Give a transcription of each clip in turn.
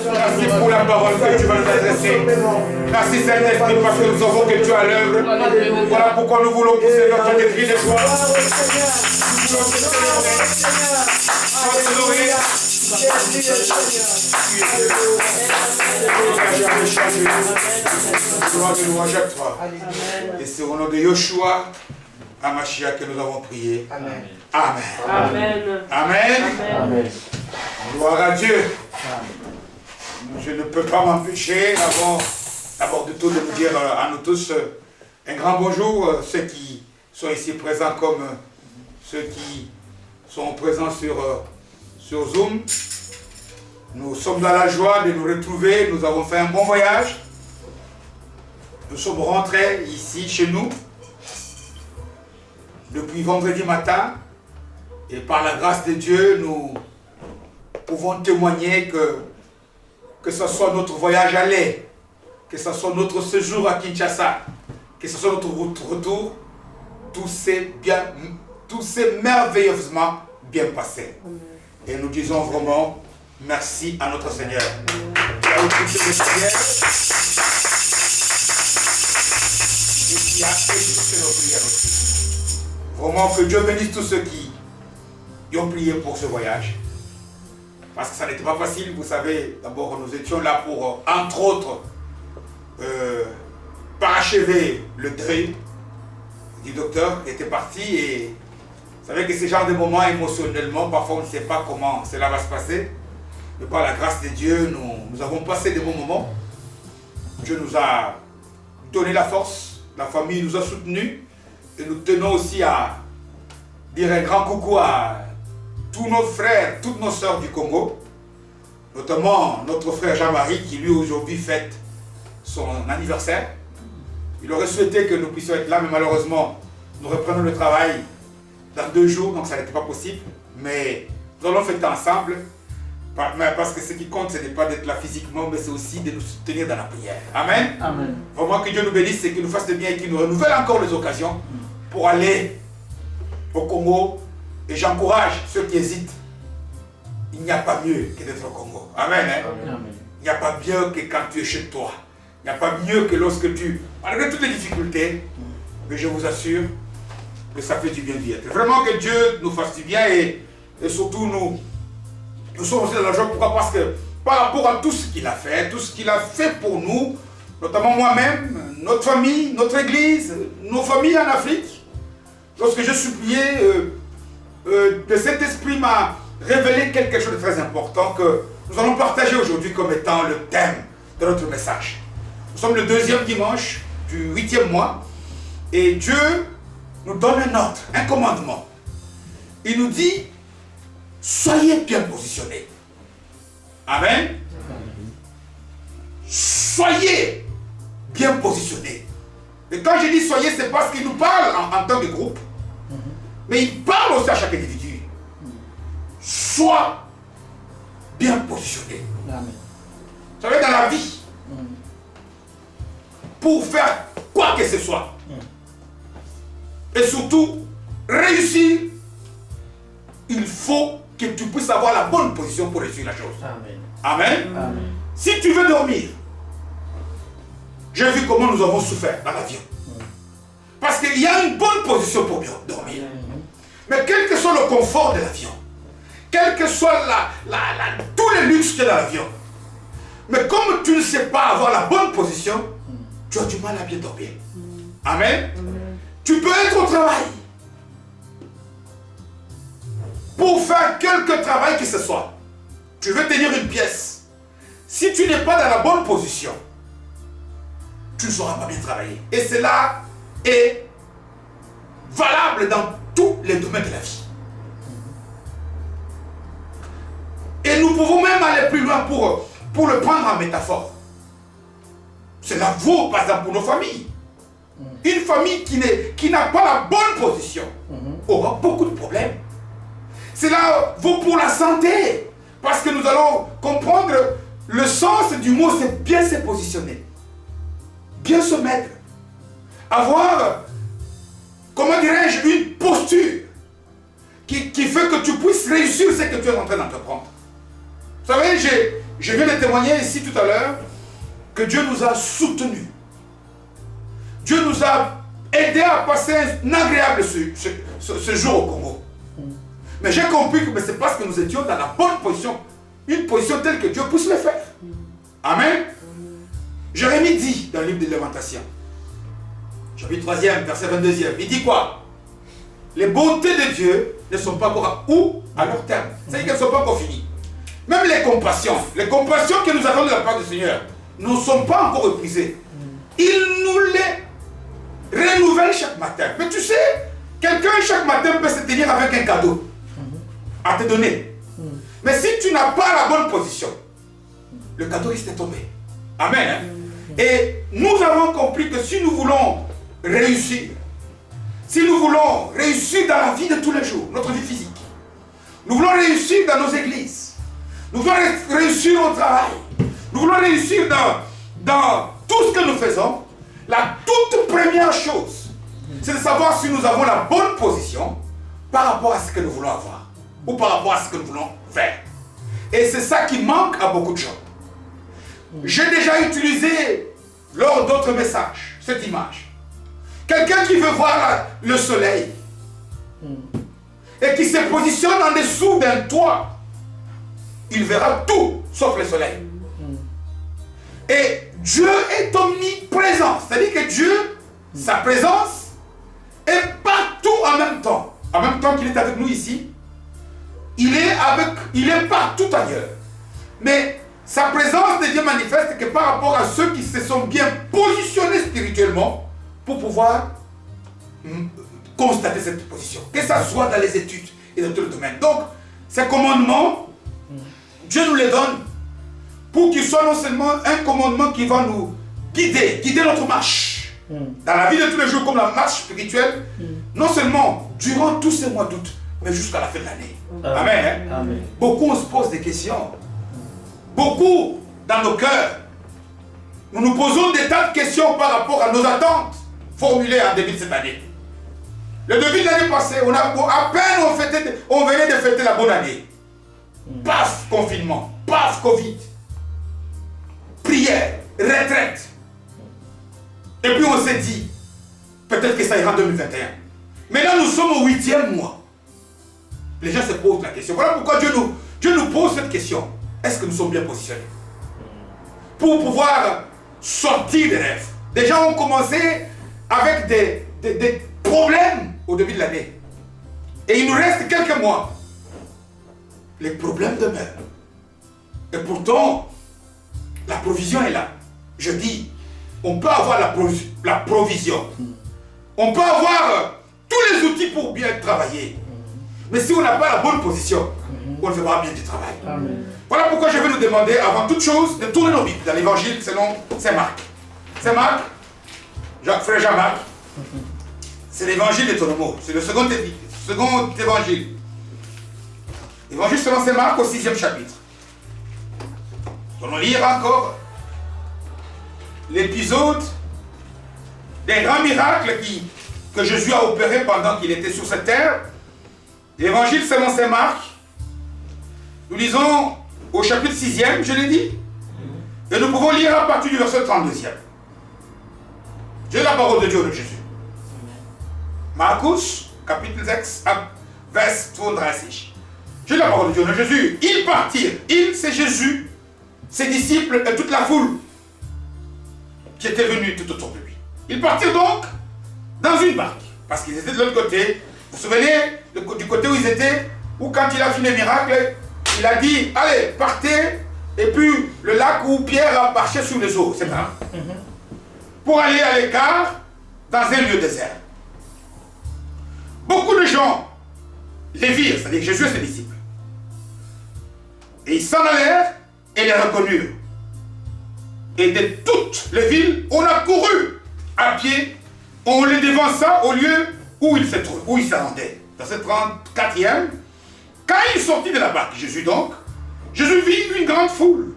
Merci pour la parole que tu vas nous adresser. Merci Saint-Esprit parce que nous savons que tu es à l'œuvre. Voilà pourquoi nous voulons pousser notre cri de joie. Nous voulons te célébrer. Gloire et louange à toi. Et c'est au nom de Yoshua, Hamashiach, que nous avons prié. Amen. Amen. Amen. Amen. Amen. Gloire à Dieu. Je ne peux pas m'empêcher d'abord de tout de vous dire à nous tous un grand bonjour, ceux qui sont ici présents comme ceux qui sont présents sur Zoom. Nous sommes dans la joie de nous retrouver, nous avons fait un bon voyage. Nous sommes rentrés ici chez nous depuis vendredi matin et par la grâce de Dieu, nous pouvons témoigner que ce soit notre voyage aller, que ce soit notre séjour à Kinshasa, que ce soit notre retour, tout s'est merveilleusement bien passé. Et nous disons vraiment merci à notre Seigneur. Qui a écouté les prières et qui a exaucé nos prières aussi. Vraiment que Dieu bénisse tous ceux qui ont prié pour ce voyage. Parce que ça n'était pas facile, vous savez, d'abord nous étions là pour, entre autres, parachever le deuil du docteur qui était parti. Et vous savez que ce genre de moments émotionnellement, parfois on ne sait pas comment cela va se passer. Mais par la grâce de Dieu, nous avons passé des bons moments. Dieu nous a donné la force, la famille nous a soutenus. Et nous tenons aussi à dire un grand coucou à tous nos frères, toutes nos sœurs du Congo, notamment notre frère Jean-Marie qui lui aujourd'hui fête son anniversaire. Il aurait souhaité que nous puissions être là, mais malheureusement nous reprenons le travail dans 2 jours, donc ça n'était pas possible. Mais nous allons fêter ensemble, parce que ce qui compte, ce n'est pas d'être là physiquement, mais c'est aussi de nous soutenir dans la prière. Amen. Amen. Vraiment que Dieu nous bénisse et qu'il nous fasse de bien et qu'il nous renouvelle encore les occasions pour aller au Congo. Et j'encourage ceux qui hésitent. Il n'y a pas mieux que d'être au Congo. Amen. Hein? Amen. Il n'y a pas mieux que quand tu es chez toi. Il n'y a pas mieux que lorsque tu... Malgré toutes les difficultés, mais je vous assure que ça fait du bien d'y être. Vraiment que Dieu nous fasse du bien et surtout nous sommes aussi dans la joie. Pourquoi? Parce que par rapport à tout ce qu'il a fait, tout ce qu'il a fait pour nous, notamment moi-même, notre famille, notre église, nos familles en Afrique, lorsque je suppliais... de cet esprit m'a révélé quelque chose de très important que nous allons partager aujourd'hui comme étant le thème de notre message. Nous sommes le 2e dimanche du 8e mois et Dieu nous donne un ordre, un commandement. Il nous dit, soyez bien positionnés. Amen. Soyez bien positionnés. Et quand je dis soyez, c'est parce qu'il nous parle en tant que groupe. Mais il parle aussi à chaque individu. Sois bien positionné. Amen. Vous savez, dans la vie, pour faire quoi que ce soit, et surtout réussir, il faut que tu puisses avoir la bonne position pour réussir la chose. Amen. Amen. Amen. Si tu veux dormir, j'ai vu comment nous avons souffert dans l'avion. Parce qu'il y a une bonne position pour bien dormir. Mais quel que soit le confort de l'avion, quel que soit tous les luxes qu'il y a dans l'avion, mais comme tu ne sais pas avoir la bonne position, tu as du mal à bien dormir. Amen. Tu peux être au travail pour faire quelque travail que ce soit. Tu veux tenir une pièce. Si tu n'es pas dans la bonne position, tu ne sauras pas bien travailler. Et cela est valable dans tous les domaines de la vie. Et nous pouvons même aller plus loin pour le prendre en métaphore. Cela vaut par exemple pour nos familles. Une famille qui n'a pas la bonne position aura beaucoup de problèmes. Cela vaut pour la santé. Parce que nous allons comprendre le sens du mot, c'est bien se positionner. Bien se mettre. Avoir, comment dirais-je, une posture qui fait que tu puisses réussir ce que tu es en train d'entreprendre. Vous savez, Je viens de témoigner ici tout à l'heure que Dieu nous a soutenus. Dieu nous a aidés à passer un agréable ce jour au Congo. Mais j'ai compris que c'est parce que nous étions dans la bonne position, une position telle que Dieu puisse le faire. Amen. Jérémie dit dans le livre de Lamentation, chapitre 3e, verset 22e, il dit quoi? Les bontés de Dieu ne sont pas encore à leur terme. C'est-à-dire qu'elles ne sont pas encore finies. Même les compassions que nous avons de la part du Seigneur ne sont pas encore épuisées. Il nous les renouvelle chaque matin. Mais tu sais, quelqu'un chaque matin peut se tenir avec un cadeau à te donner. Mais si tu n'as pas la bonne position, le cadeau risque de tomber. Amen. Et nous avons compris que si nous voulons réussir, si nous voulons réussir dans la vie de tous les jours, notre vie physique, nous voulons réussir dans nos églises, nous voulons réussir au travail, nous voulons réussir dans tout ce que nous faisons, la toute première chose, c'est de savoir si nous avons la bonne position par rapport à ce que nous voulons avoir ou par rapport à ce que nous voulons faire. Et c'est ça qui manque à beaucoup de gens. J'ai déjà utilisé lors d'autres messages cette image. Quelqu'un qui veut voir le soleil et qui se positionne en dessous d'un toit, il verra tout sauf le soleil. Et Dieu est omniprésent, c'est-à-dire que Dieu, sa présence, est partout en même temps. En même temps qu'il est avec nous ici, il est partout ailleurs. Mais sa présence devient manifeste que par rapport à ceux qui se sont bien positionnés spirituellement pour pouvoir constater cette position. Que ça soit dans les études et dans tout le domaine. Donc, ces commandements, Dieu nous les donne pour qu'ils soient non seulement un commandement qui va nous guider notre marche dans la vie de tous les jours comme la marche spirituelle, non seulement durant tous ces mois d'août, mais jusqu'à la fin de l'année. Amen. Amen. Beaucoup on se pose des questions. Beaucoup dans nos cœurs, nous nous posons des tas de questions par rapport à nos attentes formulées en début de cette année. Le début de l'année passée, à peine on venait de fêter la bonne année. Paf, confinement, paf, Covid. Prière, retraite. Et puis on s'est dit, peut-être que ça ira en 2021. Mais là, nous sommes au 8e mois. Les gens se posent la question. Voilà pourquoi Dieu nous pose cette question. Est-ce que nous sommes bien positionnés pour pouvoir sortir des rêves? Des gens ont commencé avec des problèmes au début de l'année. Et il nous reste quelques mois. Les problèmes demeurent. Et pourtant, la provision est là. Je dis, on peut avoir la provision. On peut avoir tous les outils pour bien travailler. Mais si on n'a pas la bonne position, on ne fait pas bien du travail. Amen. Voilà pourquoi je vais nous demander, avant toute chose, de tourner nos Bibles dans l'évangile selon Saint Marc. Saint Marc, frère Jean-Marc, c'est l'évangile de Tonomo. C'est le second évangile. Évangile selon Saint Marc au 6e chapitre. Nous allons lire encore l'épisode des grands miracles que Jésus a opérés pendant qu'il était sur cette terre. L'évangile selon Saint Marc, nous lisons au chapitre 6e, je l'ai dit, et nous pouvons lire à partir du verset 32e. J'ai la parole de Dieu de Jésus. Marcus, chapitre 6, vers 36. J'ai la parole de Dieu de Jésus. Ils partirent, c'est Jésus, ses disciples et toute la foule qui était venue tout autour de lui. Ils partirent donc dans une barque, parce qu'ils étaient de l'autre côté. Vous vous souvenez du côté où ils étaient, où quand il a fini le miracle, il a dit, allez, partez, et puis le lac où Pierre a marché sur les eaux, c'est ça. Pour aller à l'écart, dans un lieu désert. Beaucoup de gens les virent, c'est-à-dire Jésus et ses disciples. Et ils s'en allèrent et les reconnurent. Et de toutes les villes, on a couru à pied, on les devança au lieu où ils se rendaient. Dans ce 34e, quand il sortit de la barque, Jésus vit une grande foule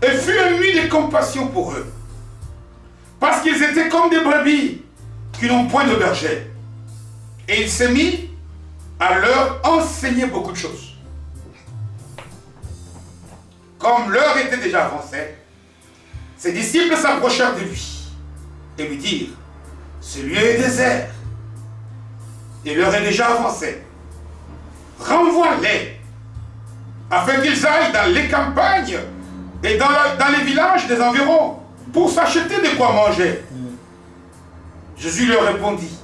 et fut ému de compassion pour eux. Parce qu'ils étaient comme des brebis qui n'ont point de berger. Et il s'est mis à leur enseigner beaucoup de choses. comme l'heure était déjà avancée, ses disciples s'approchèrent de lui et lui dirent, ce lieu est désert et l'heure est déjà avancée. Renvoie-les afin qu'ils aillent dans les campagnes et dans les villages des environs pour s'acheter de quoi manger. Jésus leur répondit,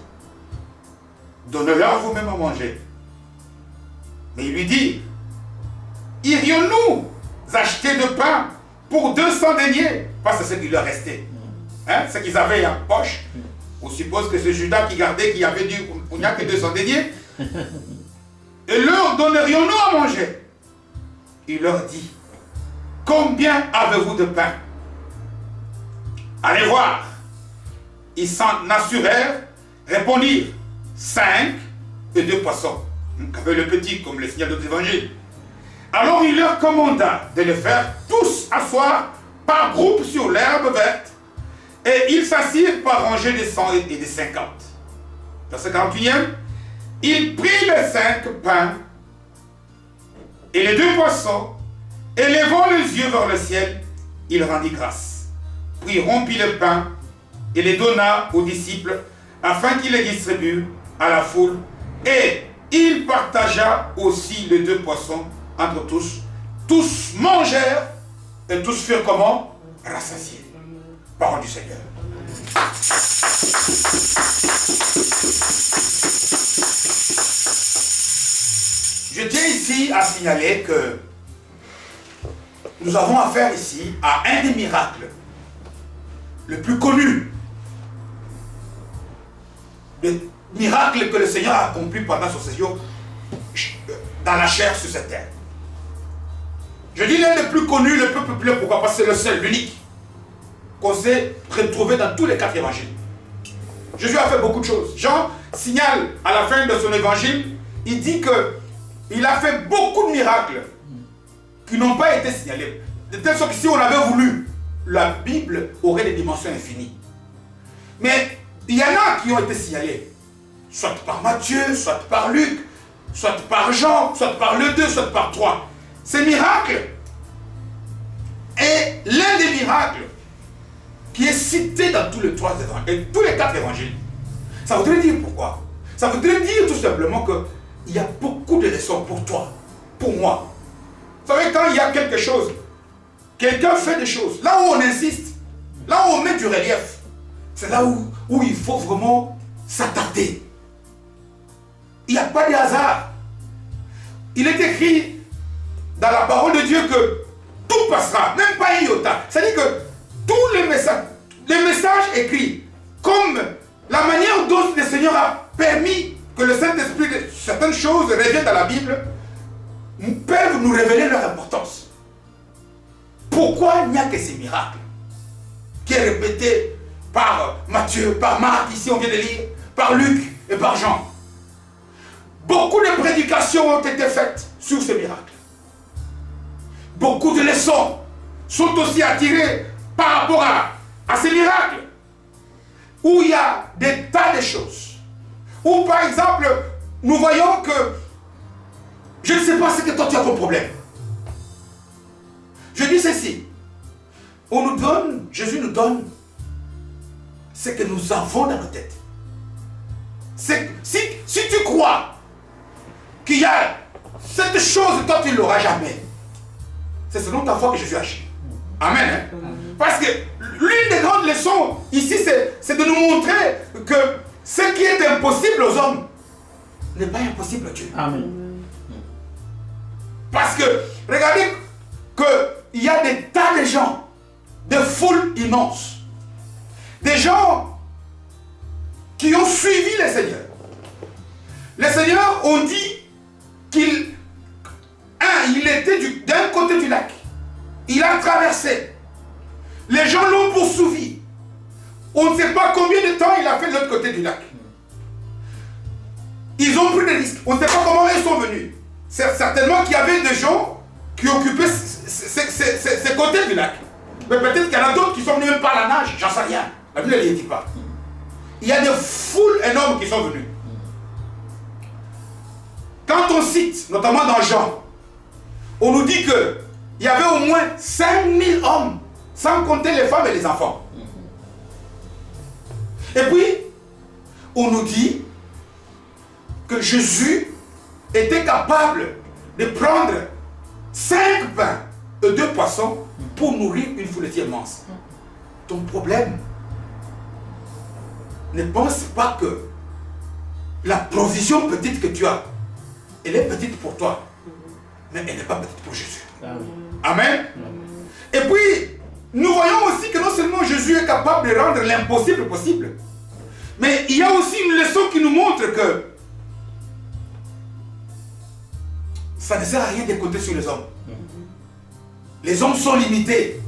donnez-leur vous-même à manger. Mais il lui dit, irions-nous acheter de pain pour 200 deniers? Parce que c'est ce qui leur restait. Hein? Ce qu'ils avaient en poche. On suppose que c'est Judas qui gardait, qui avait dit, il n'y a que 200 deniers. Et leur donnerions-nous à manger? Il leur dit, combien avez-vous de pain? Allez voir. Ils s'en assurèrent, répondirent, 5 et 2 poissons. Avec le petit, comme le signal de l'évangile. Alors il leur commanda de les faire tous asseoir par groupe sur l'herbe verte, et ils s'assirent par rangées de 100 et de 50. Verset 41e, il prit les 5 pains et les 2 poissons, et levant les yeux vers le ciel, il rendit grâce. Puis il rompit le pain et les donna aux disciples, afin qu'ils les distribuent à la foule, et il partagea aussi les 2 poissons entre tous. Tous mangèrent et tous furent comment? Rassasiés. Parole du Seigneur. Je tiens ici à signaler que nous avons affaire ici à un des miracles le plus connu, le miracle que le Seigneur a accompli pendant son séjour dans la chair sur cette terre. Je dis l'un des plus connus, le plus populaire, pourquoi? Parce que c'est le seul, l'unique, qu'on sait retrouver dans tous les 4 évangiles. Jésus a fait beaucoup de choses. Jean signale à la fin de son évangile, il dit qu'il a fait beaucoup de miracles qui n'ont pas été signalés. De telle sorte que si on avait voulu, la Bible aurait des dimensions infinies. Mais il y en a qui ont été signalés, soit par Matthieu, soit par Luc, soit par Jean, soit par le 2, soit par 3. Ces miracles est l'un des miracles qui est cité dans tous les 3 évangiles, tous les 4 évangiles. Ça voudrait dire pourquoi? Ça voudrait dire tout simplement qu'il y a beaucoup de leçons pour toi, pour moi. Vous savez, quand il y a quelque chose, quelqu'un fait des choses, là où on insiste, là où on met du relief, c'est là où il faut vraiment s'attarder. Il n'y a pas de hasard. Il est écrit dans la parole de Dieu que tout passera, même pas un iota. C'est-à-dire que tous les messages écrits, comme la manière dont le Seigneur a permis que le Saint-Esprit, certaines choses reviennent dans la Bible, peuvent nous révéler leur importance. Pourquoi il n'y a que ces miracles qui est répété par Matthieu, par Marc, ici on vient de lire, par Luc et par Jean? Beaucoup de prédications ont été faites sur ces miracles. Beaucoup de leçons sont aussi attirées par rapport à ces miracles, où il y a des tas de choses. Où par exemple, nous voyons que je ne sais pas ce que toi tu as comme problème. Je dis ceci, on nous donne, Jésus nous donne ce que nous avons dans nos têtes. Si tu crois qu'il y a cette chose, toi tu ne l'auras jamais. C'est selon ta foi que Jésus agit. Amen. Hein? Parce que l'une des grandes leçons ici, c'est de nous montrer que ce qui est impossible aux hommes n'est pas impossible à Dieu. Amen. Parce que, regardez qu'il y a des tas de gens, de foules immenses, des gens qui ont suivi le Seigneur. Les seigneurs ont dit qu'il était d'un côté du lac. Il a traversé. Les gens l'ont poursuivi. On ne sait pas combien de temps il a fait de l'autre côté du lac. Ils ont pris des risques. On ne sait pas comment ils sont venus. C'est certainement qu'il y avait des gens qui occupaient ces côtés du lac. Mais peut-être qu'il y en a d'autres qui sont venus même par la nage. J'en sais rien. La Bible ne le dit pas. Il y a des foules énormes qui sont venues. Quand on cite, notamment dans Jean, on nous dit que il y avait au moins 5000 hommes, sans compter les femmes et les enfants. Et puis, on nous dit que Jésus était capable de prendre 5 pains et 2 poissons pour nourrir une foule immense. Ton problème, ne pense pas que la provision petite que tu as, elle est petite pour toi, mais elle n'est pas petite pour Jésus. Amen. Et puis, nous voyons aussi que non seulement Jésus est capable de rendre l'impossible possible, mais il y a aussi une leçon qui nous montre que ça ne sert à rien de compter sur les hommes. Les hommes sont limités.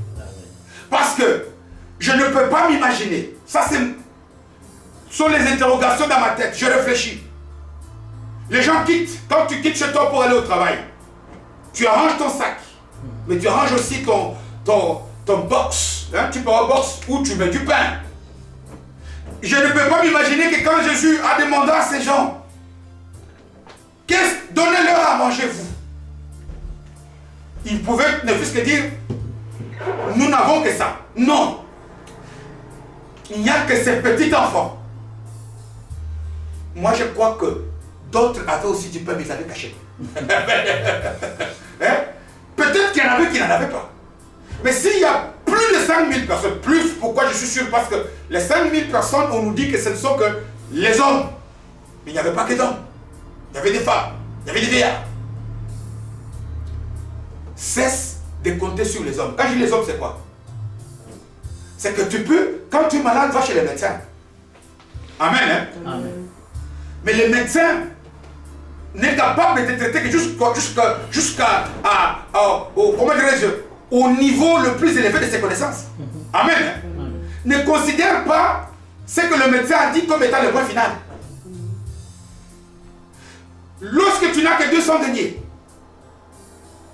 Parce que je ne peux pas m'imaginer. Ça, sont les interrogations dans ma tête. Je réfléchis. Les gens quittent. Quand tu quittes chez toi pour aller au travail, tu arranges ton sac. Mais tu arranges aussi ton box. Hein? Tu pars au box où tu mets du pain. Je ne peux pas m'imaginer que quand Jésus a demandé à ces gens, donnez-leur à manger vous. Ils pouvaient ne fût-ce que dire, nous n'avons que ça. Non. Il n'y a que ces petits enfants. Moi je crois que d'autres avaient aussi du pain, mais ils avaient caché. Hein? Peut-être qu'il y en avait qui n'en avaient pas. Mais s'il y a plus de 5000 personnes, plus, pourquoi je suis sûr? Parce que les 5000 personnes, on nous dit que ce ne sont que les hommes. Mais il n'y avait pas que d'hommes. Il y avait des femmes, il y avait des vieillards. Cesse de compter sur les hommes. Quand je dis les hommes, c'est quoi? C'est que tu peux, quand tu es malade, va chez les médecins. Amen. Hein? Amen. Mais le médecin n'est capable de te traiter que jusqu'à comment dirais-je, au niveau le plus élevé de ses connaissances. Amen. Hein? Ne considère pas ce que le médecin a dit comme étant le point final. Lorsque tu n'as que 200 deniers,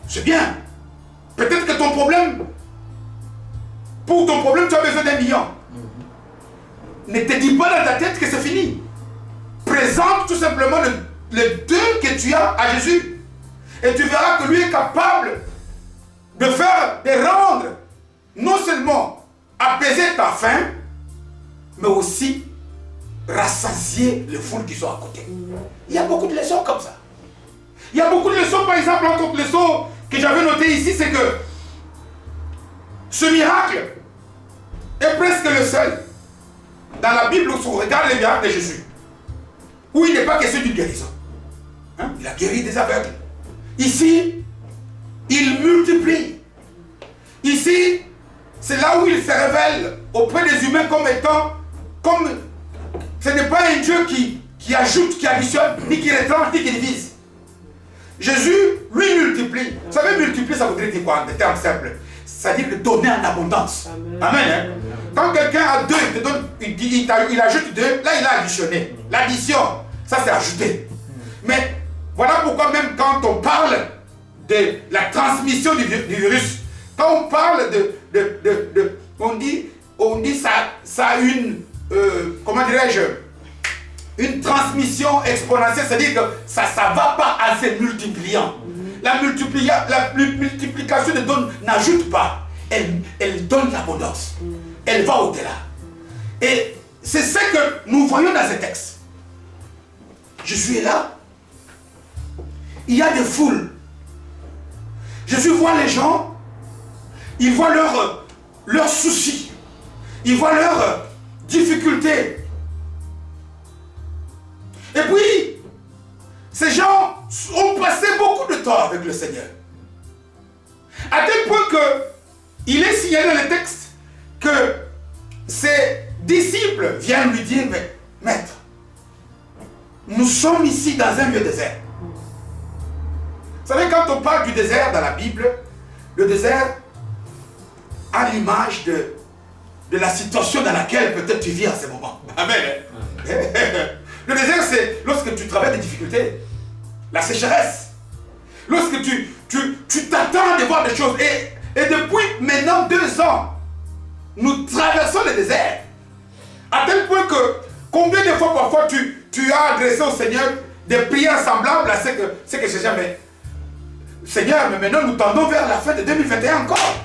c'est bien. Peut-être que ton problème, pour ton problème, tu as besoin d'1 million. Ne te dis pas dans ta tête que c'est fini. Présente tout simplement le don que tu as à Jésus. Et tu verras que lui est capable de rendre, non seulement apaiser ta faim, mais aussi rassasier les foules qui sont à côté. Il y a beaucoup de leçons comme ça. Il y a beaucoup de leçons, par exemple, entre autres leçons que j'avais notées ici, c'est que ce miracle est presque le seul dans la Bible où on regarde les miracles de Jésus, où il n'est pas question d'une guérison. Hein? Il a guéri des aveugles. Ici, il multiplie. Ici, c'est là où il se révèle auprès des humains comme étant, comme ce n'est pas un Dieu qui ajoute, qui additionne, ni qui retranche, ni qui divise. Jésus, lui, multiplie. Vous savez, multiplier, ça voudrait dire quoi, en des termes simples? C'est-à-dire que donner en abondance. Amen. Amen, hein? Quand quelqu'un a 2, il te donne, il ajoute 2, là, il a additionné. L'addition, ça, c'est ajouter. Mais voilà pourquoi même quand on parle de la transmission du virus, quand on parle on dit ça a une, comment dirais-je, une transmission exponentielle, c'est-à-dire que ça ne va pas en se multipliant. La multiplication de dons n'ajoute pas, elle donne l'abondance. Elle va au-delà. Et c'est ce que nous voyons dans ce texte. Jésus est là. Il y a des foules. Jésus voit les gens, il voit leurs soucis, il voit leurs difficultés. Et puis, ces gens ont passé beaucoup de temps avec le Seigneur. À tel point qu'il est signalé dans le texte que ses disciples viennent lui dire, mais maître, nous sommes ici dans un lieu désert. Vous savez, quand on parle du désert dans la Bible, le désert a l'image de la situation dans laquelle peut-être tu vis en ce moment. Amen. Le désert, c'est lorsque tu traverses des difficultés, la sécheresse. Lorsque tu t'attends de voir des choses. Et depuis maintenant 2 ans, nous traversons le désert. À tel point que, combien de fois parfois tu as adressé au Seigneur des prières semblables à ce que j'ai jamais. Seigneur, mais maintenant nous tendons vers la fin de 2021 encore.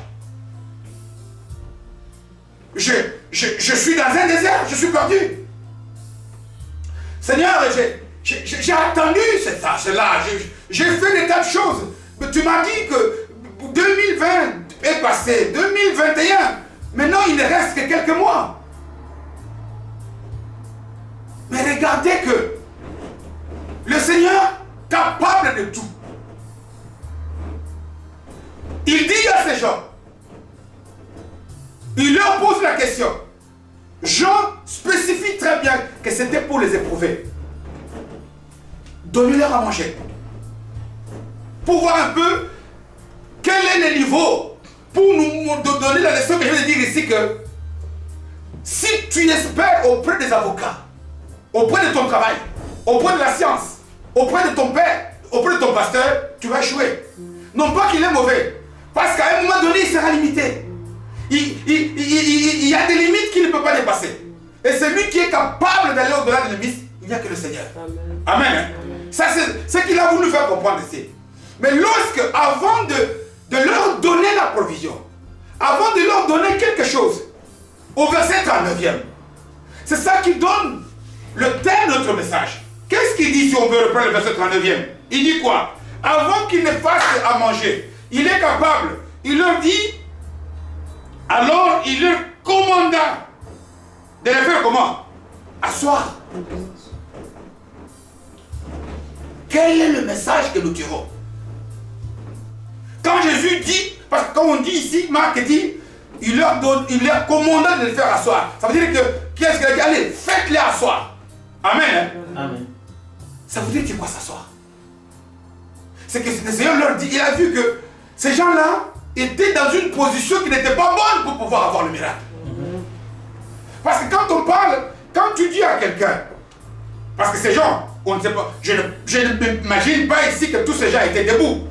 Je suis dans un désert, je suis perdu. Seigneur, j'ai attendu cela, j'ai fait des tas de choses. Mais tu m'as dit que 2020 est passé, 2021, maintenant il ne reste que quelques mois. Mais regardez que le Seigneur, capable de tout, il dit à ces gens, il leur pose la question. Jean spécifie très bien que c'était pour les éprouver. Donnez-leur à manger. Pour voir un peu quel est le niveau. Pour nous donner la leçon que je vais dire ici que si tu espères auprès des avocats, auprès de ton travail, auprès de la science, auprès de ton père, auprès de ton pasteur, tu vas échouer. Non pas qu'il est mauvais, parce qu'à un moment donné, il sera limité. Il y a des limites qu'il ne peut pas dépasser. Et celui qui est capable d'aller au-delà des limites, il n'y a que le Seigneur. Amen. Amen. Ça, c'est ce qu'il a voulu faire comprendre ici. Mais lorsque, avant de leur donner la provision, avant de leur donner quelque chose, au verset 39e, c'est ça qui donne le thème de notre message. Qu'est-ce qu'il dit si on veut reprendre le verset 39e? Il dit quoi? Avant qu'ils ne fassent à manger, il est capable. Il leur dit, alors il leur commanda de les faire comment? Asseoir. Quel est le message que nous tirons? Quand Jésus dit, parce que quand on dit ici, Marc dit, il leur commanda de les faire asseoir. Ça veut dire que, qu'est-ce qu'il a dit? Allez, faites-les asseoir. Amen. Hein? Amen. Ça veut dire quoi s'asseoir? C'est que le Seigneur leur dit, il a vu que ces gens-là étaient dans une position qui n'était pas bonne pour pouvoir avoir le miracle. Parce que quand on parle, quand tu dis à quelqu'un, parce que ces gens, on ne sait pas, je ne m'imagine pas ici que tous ces gens étaient debout.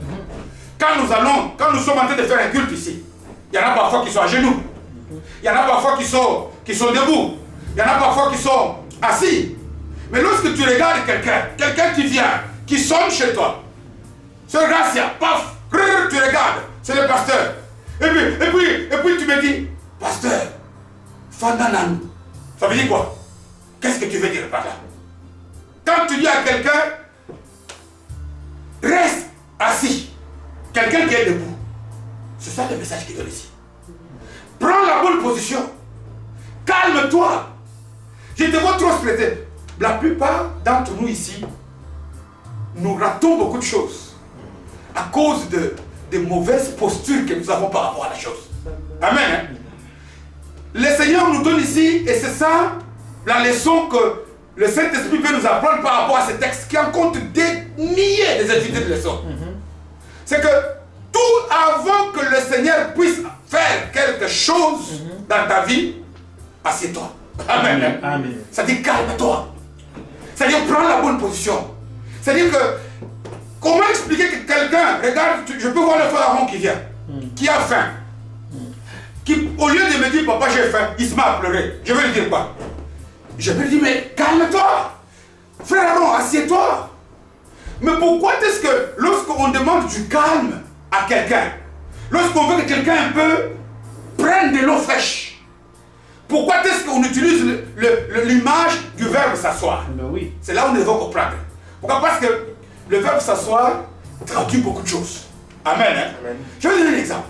Quand nous sommes en train de faire un culte ici, il y en a parfois qui sont à genoux, il y en a parfois qui sont debout, il y en a parfois qui sont assis. Mais lorsque tu regardes quelqu'un qui vient, qui sonne chez toi, Sœur Gracia, paf, tu regardes, c'est le pasteur. Et puis tu me dis, pasteur, Fandanan, ça veut dire quoi? Qu'est-ce que tu veux dire par là? Quand tu dis à quelqu'un, reste assis, quelqu'un qui est debout, c'est ça le message qu'il donne ici. Prends la bonne position, calme-toi. Je te vois trop stressé. La plupart d'entre nous ici, nous ratons beaucoup de choses à cause de mauvaises postures que nous avons par rapport à la chose. Amen. Hein? Le Seigneur nous donne ici, et c'est ça la leçon que le Saint-Esprit veut nous apprendre par rapport à ce texte qui en compte des milliers des unités de leçons. C'est que tout avant que le Seigneur puisse faire quelque chose dans ta vie, assieds-toi. Amen. Amen. Ça dit calme-toi. C'est-à-dire prends la bonne position. C'est-à-dire que comment expliquer que quelqu'un, regarde, je peux voir le frère Aaron qui vient, qui a faim, qui au lieu de me dire papa j'ai faim, il se met à pleurer. Je vais lui dire quoi? Je vais lui dire mais calme-toi. Frère Aaron, assieds-toi. Mais pourquoi est-ce que lorsqu'on demande du calme à quelqu'un, lorsqu'on veut que quelqu'un un peu prenne de l'eau fraîche, pourquoi est-ce qu'on utilise l'image du verbe s'asseoir? Oui. C'est là où nous devons comprendre. Pourquoi? Parce que le verbe s'asseoir traduit beaucoup de choses. Amen. Hein? Amen. Je vais vous donner un exemple.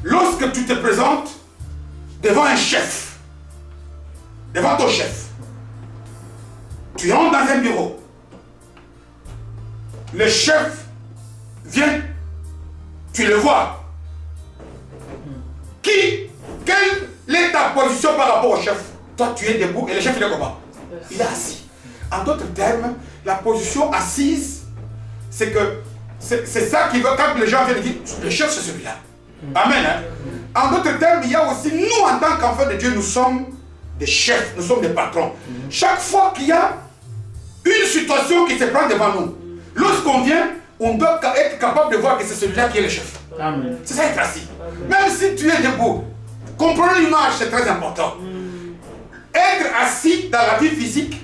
Lorsque tu te présentes devant un chef, devant ton chef, tu entres dans un bureau, le chef vient, tu le vois. Quelle est ta position par rapport au chef? Toi tu es debout et le chef il est comment? Il est assis. En d'autres termes, la position assise, c'est ça qui veut, quand les gens viennent dire, le chef c'est celui-là. Amen. Hein? En d'autres termes, il y a aussi, nous en tant qu'enfants de Dieu, nous sommes des chefs, nous sommes des patrons. Chaque fois qu'il y a une situation qui se prend devant nous, lorsqu'on vient, on doit être capable de voir que c'est celui-là qui est le chef. C'est ça être assis. Même si tu es debout, comprenez l'image, c'est très important. Être assis dans la vie physique,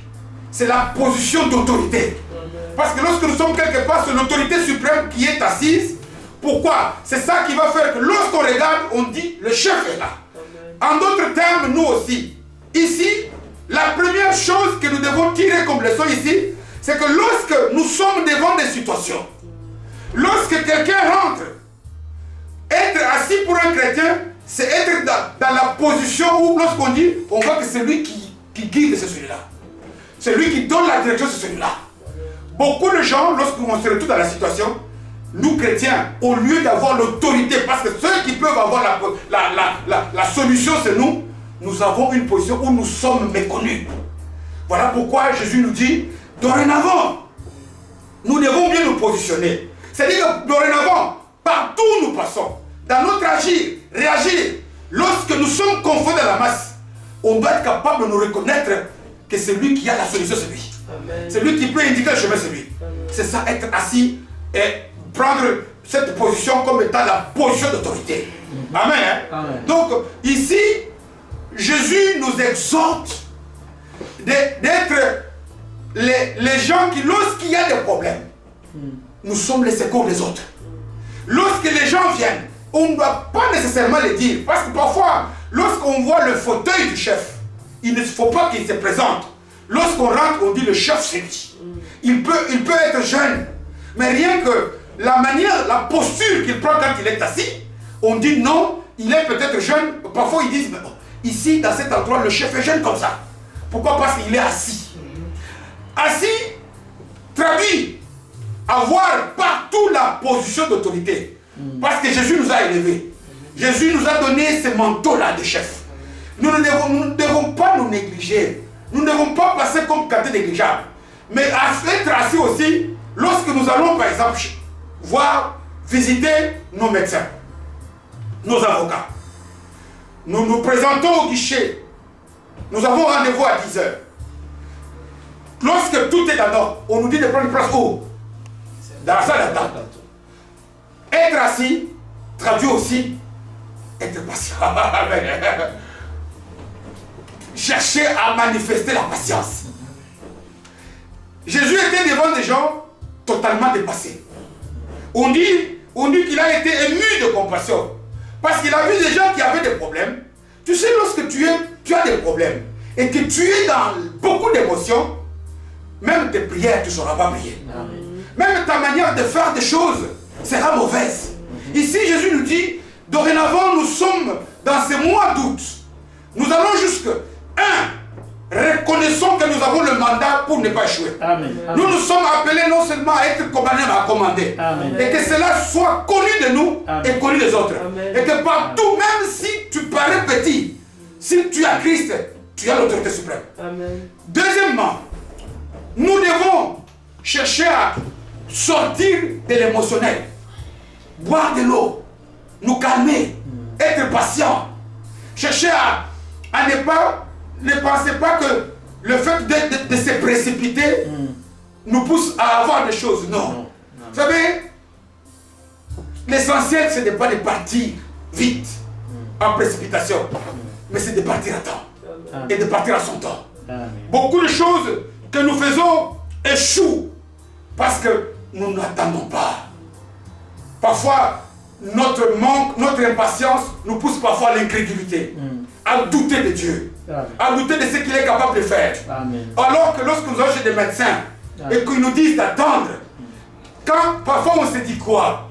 c'est la position d'autorité. Parce que lorsque nous sommes quelque part, c'est l'autorité suprême qui est assise Pourquoi? C'est ça qui va faire que lorsqu'on regarde, on dit le chef est là. Amen. En d'autres termes, nous aussi, ici, la première chose que nous devons tirer comme leçon ici, c'est que lorsque nous sommes devant des situations, lorsque quelqu'un rentre, être assis pour un chrétien, c'est être dans la position où lorsqu'on dit, on voit que c'est lui qui guide, c'est celui-là. C'est lui qui donne la direction, c'est celui-là. Beaucoup de gens, lorsqu'on se retrouve dans la situation, nous chrétiens, au lieu d'avoir l'autorité, parce que ceux qui peuvent avoir la solution, c'est nous, nous avons une position où nous sommes méconnus. Voilà pourquoi Jésus nous dit, dorénavant, nous devons bien nous positionner. C'est-à-dire que dorénavant, partout où nous passons, dans notre agir, réagir, lorsque nous sommes confondus dans la masse, on doit être capable de nous reconnaître que c'est lui qui a la solution, c'est lui. C'est lui qui peut indiquer le chemin, c'est lui. C'est ça, être assis et prendre cette position comme étant la position d'autorité. Amen, hein? Amen. Donc, ici, Jésus nous exhorte d'être les gens qui, lorsqu'il y a des problèmes, nous sommes les secours des autres. Lorsque les gens viennent, on ne doit pas nécessairement les dire. Parce que parfois, lorsqu'on voit le fauteuil du chef, il ne faut pas qu'il se présente. Lorsqu'on rentre, on dit le chef c'est lui. Il peut être jeune, mais rien que la manière, la posture qu'il prend quand il est assis, on dit non, il est peut-être jeune. Parfois ils disent, mais ici, dans cet endroit, le chef est jeune comme ça. Pourquoi? Parce qu'il est assis. Assis traduit avoir partout la position d'autorité. Parce que Jésus nous a élevés. Jésus nous a donné ce manteau-là de chef. Nous ne devons pas nous négliger. Nous ne devons pas passer comme cadet négligeable. Mais être assis aussi, lorsque nous allons par exemple visiter nos médecins, nos avocats. Nous nous présentons au guichet. Nous avons rendez-vous à 10 h. Lorsque tout est en ordre, on nous dit de prendre place où? Dans la salle d'attente. Être assis traduit aussi être patient. Chercher à manifester la patience. Jésus était devant des gens totalement dépassés. On dit qu'il a été ému de compassion. Parce qu'il a vu des gens qui avaient des problèmes. Tu sais, lorsque tu as des problèmes et que tu es dans beaucoup d'émotions, même tes prières, tu ne sauras pas prier. Amen. Même ta manière de faire des choses sera mauvaise. Ici, Jésus nous dit, dorénavant, nous sommes dans ces mois d'août. Nous allons jusque 1. Reconnaissons que nous avons le mandat pour ne pas échouer. Amen. Nous sommes appelés non seulement à être commandés, mais à commander. Amen. Et que cela soit connu de nous. Amen. Et connu des autres. Amen. Et que partout, même si tu parais petit, si tu as Christ, tu as l'autorité suprême. Amen. Deuxièmement, nous devons chercher à sortir de l'émotionnel, boire de l'eau, nous calmer, être patient, chercher à ne pensez pas que le fait de se précipiter nous pousse à avoir des choses. Non. Vous savez, l'essentiel, ce n'est pas de partir vite, en précipitation, mais c'est de partir à temps et de partir à son temps. Beaucoup de choses que nous faisons échouent parce que nous n'attendons pas. Parfois, notre manque, notre impatience nous pousse parfois à l'incrédulité, à douter de Dieu, à douter de ce qu'il est capable de faire. Amen. Alors que lorsque nous allons chez des médecins et qu'ils nous disent d'attendre, quand parfois on se dit quoi?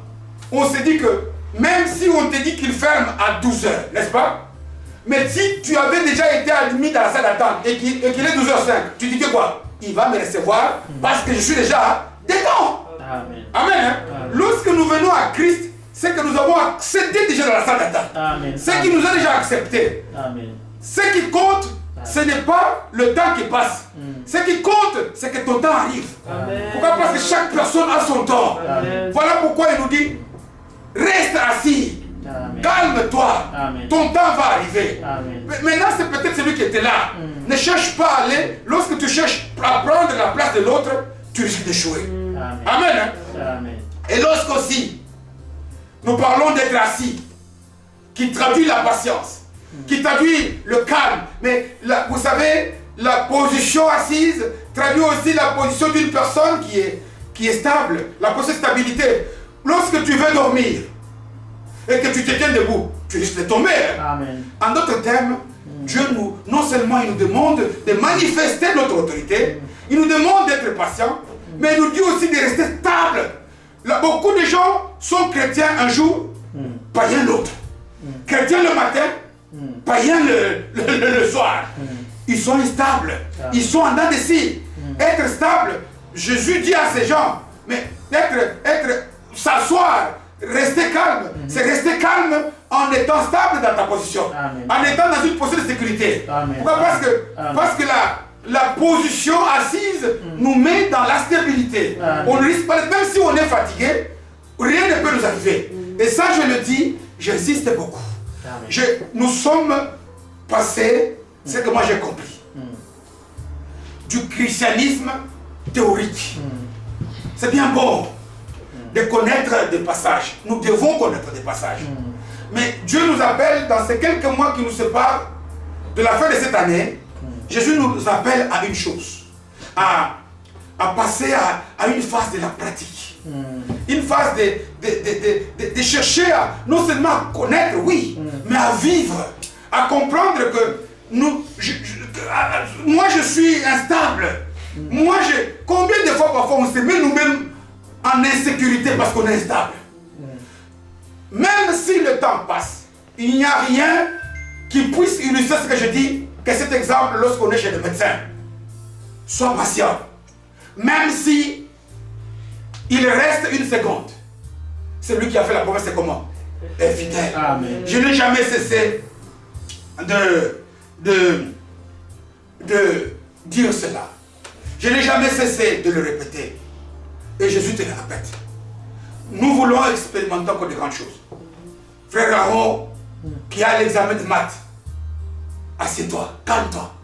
On se dit que même si on te dit qu'il ferme à 12 h, n'est-ce pas? Mais si tu avais déjà été admis dans la salle d'attente et qu'il est 12h05, tu dis que quoi? Il va me recevoir parce que je suis déjà dedans. Amen. Amen, hein? Amen. Lorsque nous venons à Christ, c'est que nous avons accédé déjà dans la salle d'attente. C'est qu'il nous a déjà accepté. Amen. Ce qui compte, ce n'est pas le temps qui passe. Ce qui compte, c'est que ton temps arrive. Amen. Pourquoi? Parce que chaque personne a son temps. Amen. Voilà pourquoi il nous dit, reste assis. Calme-toi. Ton temps va arriver. Amen. Maintenant, c'est peut-être celui qui était là. Ne cherche pas à aller. Lorsque tu cherches à prendre la place de l'autre, tu risques d'échouer. Amen. Amen, hein? Amen. Et lorsqu'aussi, nous parlons d'être assis, qui traduit la patience, qui traduit le calme. Mais vous savez, la position assise traduit aussi la position d'une personne qui est stable, la position de stabilité. lorsque tu veux dormir et que tu te tiens debout, tu risques de tomber. Hein? Amen. En d'autres termes, Dieu nous, non seulement il nous demande de manifester notre autorité, il nous demande d'être patient, mais il nous dit aussi de rester stable. Là, beaucoup de gens sont chrétiens un jour, païens l'autre. Chrétiens le matin, païens le soir. Ils sont instables, ils sont en dents de scie. Être stable, Jésus dit à ces gens, mais s'asseoir, rester calme, c'est rester calme en étant stable dans ta position, en étant dans une position de sécurité. Pourquoi? Parce que la position assise nous met dans la stabilité. On ne risque pas, même si on est fatigué, rien ne peut nous arriver. Et ça, je le dis, j'insiste beaucoup. Nous sommes passés, c'est que moi j'ai compris, du christianisme théorique. C'est bien beau de connaître des passages. Nous devons connaître des passages. Mais Dieu nous appelle, dans ces quelques mois qui nous séparent de la fin de cette année, Jésus nous appelle à une chose, à passer à une phase de la pratique. Une phase de chercher à, non seulement à connaître, oui, mais à vivre, à comprendre que moi je suis instable. Combien de fois parfois on se met nous-mêmes en insécurité parce qu'on est instable. Même si le temps passe, il n'y a rien qui puisse illustrer ce que je dis, que cet exemple lorsqu'on est chez le médecin. Sois patient. Même si il reste une seconde. Celui qui a fait la promesse, c'est comment? Est fidèle. Amen. Je n'ai jamais cessé de dire cela. Je n'ai jamais cessé de le répéter. Et Jésus te le répète. Nous voulons expérimenter encore de grandes choses. Frère Aaron, qui a l'examen de maths, assieds-toi, calme-toi.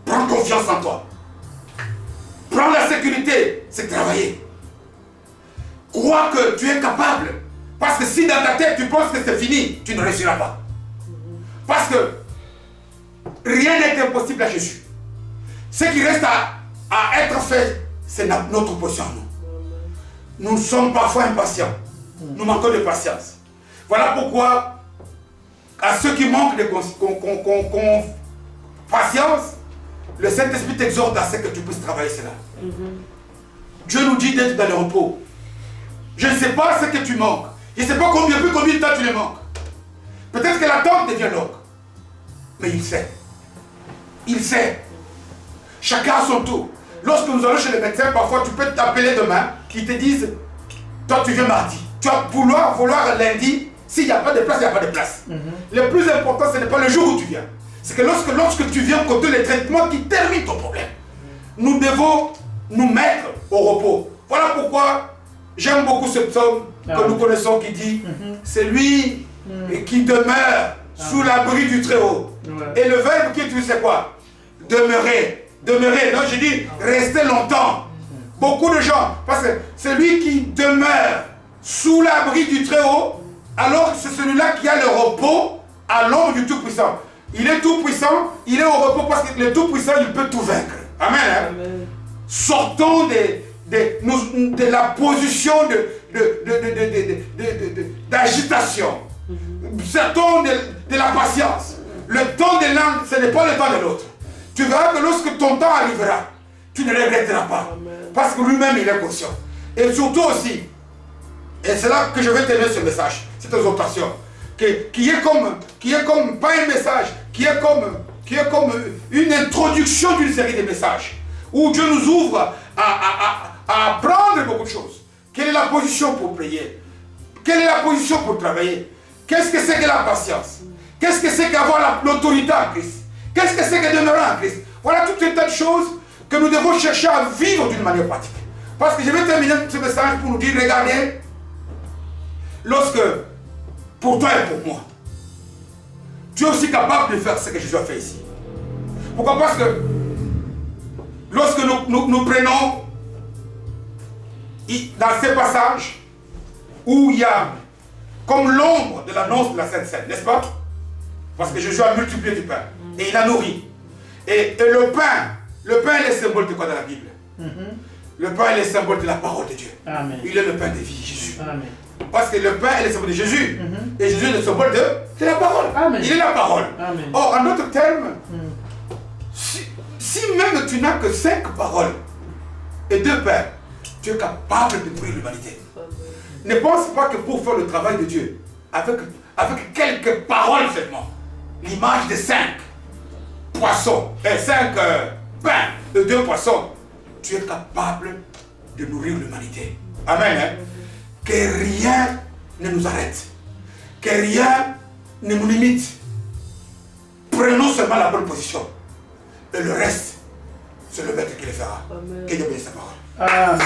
Prends confiance en toi. Prends la sécurité, c'est travailler. Crois que tu es capable. Parce que si dans ta tête tu penses que c'est fini, tu ne réussiras pas. Parce que rien n'est impossible à Jésus. Ce qui reste à être fait, c'est notre position. Nous sommes parfois impatients. Nous manquons de patience. Voilà pourquoi, à ceux qui manquent de patience, le Saint-Esprit t'exhorte à ce que tu puisses travailler cela. Dieu nous dit d'être dans le repos. Je ne sais pas ce que tu manques. Je ne sais pas combien de temps tu le manques. Peut-être que l'attente devient longue. Mais il sait. Il sait. Chacun à son tour. Lorsque nous allons chez le médecin, parfois tu peux t'appeler demain, qu'ils te disent, toi tu viens mardi. Tu vas vouloir lundi, s'il n'y a pas de place, il n'y a pas de place. Le plus important, ce n'est pas le jour où tu viens. C'est que lorsque tu viens côté les traitements qui terminent ton problème. Nous devons nous mettre au repos. Voilà pourquoi j'aime beaucoup ce psaume que nous connaissons qui dit, c'est lui qui demeure sous l'abri du Très-Haut. Et le verbe qui est utilisé, c'est quoi? Demeurer. Demeurer, non, je dis rester longtemps. Beaucoup de gens, parce que celui qui demeure sous l'abri du Très-Haut, alors c'est celui-là qui a le repos à l'ombre du Tout-Puissant. Il est tout-puissant, il est au repos parce que le Tout-Puissant, il peut tout vaincre. Amen. Hein? Amen. Sortons de la position d'agitation. Sortons de la patience. Le temps de l'un, ce n'est pas le temps de l'autre. Tu verras que lorsque ton temps arrivera, tu ne regretteras pas. Amen. Parce que lui-même, il est conscient. Et surtout aussi, et c'est là que je vais te donner ce message, cette exhortation, qui est comme, pas un message, qui est comme une introduction d'une série de messages, où Dieu nous ouvre à apprendre beaucoup de choses. Quelle est la position pour prier? Quelle est la position pour travailler? Qu'est-ce que c'est que la patience? Qu'est-ce que c'est qu'avoir l'autorité en Christ? Qu'est-ce que c'est que demeurer en Christ? Voilà tout un tas de choses que nous devons chercher à vivre d'une manière pratique. Parce que je vais terminer ce message pour nous dire, regardez, lorsque, pour toi et pour moi, tu es aussi capable de faire ce que Jésus a fait ici. Pourquoi? Parce que lorsque nous prenons dans ces passages où il y a comme l'ombre de l'annonce de la Sainte Seine, n'est-ce pas? Parce que Jésus a multiplié du pain et il a nourri. Et le pain est le symbole de quoi dans la Bible? Le pain est le symbole de la parole de Dieu. Amen. Il est le pain de vie, Jésus. Amen. Parce que le pain est le symbole de Jésus. Et Jésus est le symbole de la parole. Amen. Il est la parole. Amen. Or, en d'autres termes, si même tu n'as que 5 paroles et 2 pains, tu es capable de nourrir l'humanité. Ne pense pas que pour faire le travail de Dieu, avec quelques paroles seulement, l'image de 5 poissons, et 5 pains et 2 poissons, tu es capable de nourrir l'humanité. Amen. Hein? Que rien ne nous arrête. Que rien ne nous limite. Prenons seulement la bonne position. Et le reste, c'est le maître qui le fera. Que Dieu bénisse sa parole. Amen.